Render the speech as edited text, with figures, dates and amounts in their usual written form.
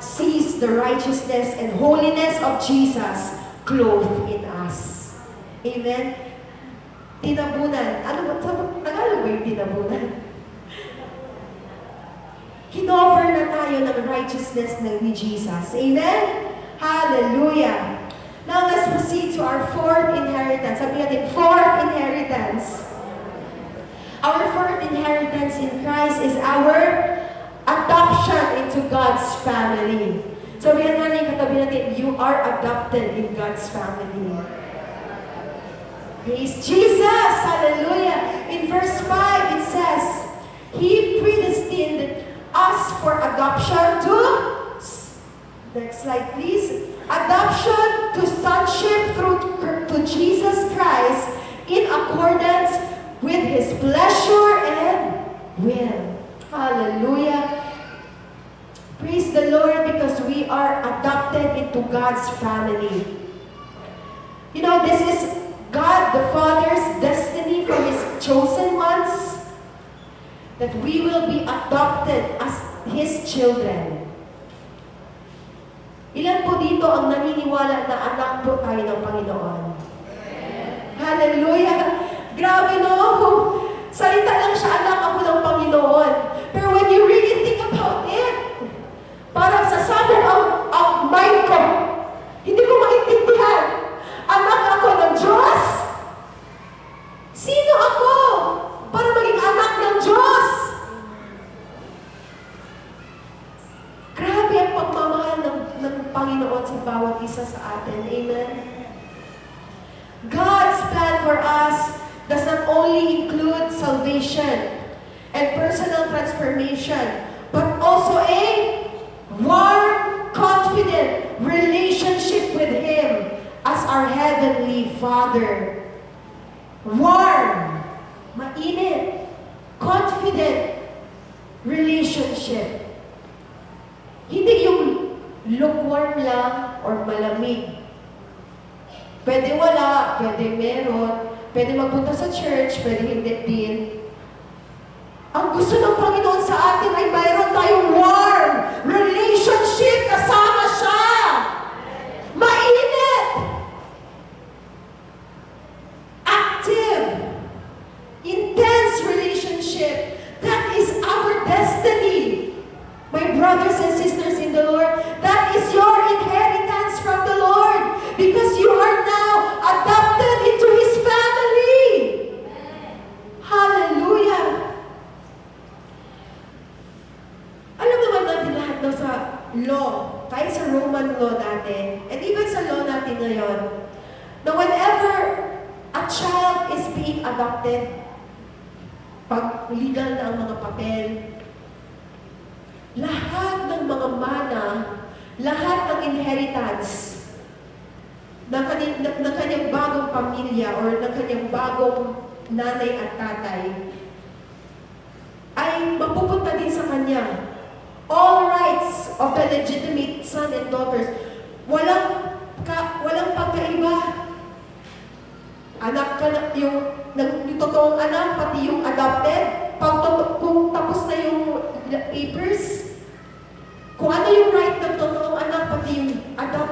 sees the righteousness and holiness of Jesus clothed in us. Amen? Tinabunan. Ano ba? Tagalog ba yung tinabunan? Kinover na tayo ng righteousness ni Jesus. Amen? Hallelujah! Now, let's proceed to our fourth inheritance. Sabi natin, fourth inheritance. Our fourth inheritance in Christ is our adoption into God's family. Sabi natin, katabi natin, you are adopted in God's family. Praise Jesus! Hallelujah! In verse 5, it says, He predestined us for adoption to, next slide please, adoption to sonship through to Jesus Christ in accordance with His pleasure and will. Hallelujah! Praise the Lord, because we are adopted into God's family. You know, this is God the Father's destiny for His chosen ones, that we will be adopted as His children. Ilan po dito ang naniniwala na anak po tayo ng Panginoon? Hallelujah! Grabe no! Salita lang siya, anak ako ng Panginoon. Pero when you really think about it, parang sasabog ang mind ko. Hindi ko maintindihan. Anak ako ng Diyos? Sino ako para maging anak ng Diyos? Grabe ang pagmamahal ng Panginoon sa bawat isa sa atin. Amen? God's plan for us does not only include salvation and personal transformation, but also a warm, confident relationship with Him as our Heavenly Father. Warm, mainit, confident relationship. Hindi yung lukewarm lang or malamig. Pwede wala, pwede meron, pwede magpunta sa church, pwede hindi din. Ang gusto ng Panginoon sa atin ay mayroon tayong warm relationship kasama siya. Mainit. Active. Intense relationship. That is our destiny. My brothers and sisters in the Lord, that is your inheritance from the Lord, because you are now adopted into His family. Hallelujah! Alam naman natin lahat no, sa law, kahit sa Roman law dati, and even sa law natin ngayon, na whenever a child is being adopted, pag legal na ang mga papel, lahat ng mga mana, lahat ng inheritance ng kanyang bagong pamilya or ng kanyang bagong nanay at tatay ay mapupunta din sa kanya. All rights of the legitimate son and daughters, walang pagkaiba. Anak ka na, yung totoong anak, pati yung adopted, kung tapos na yung papers, kung ano yung right ng totoong anak, pati yung adopted,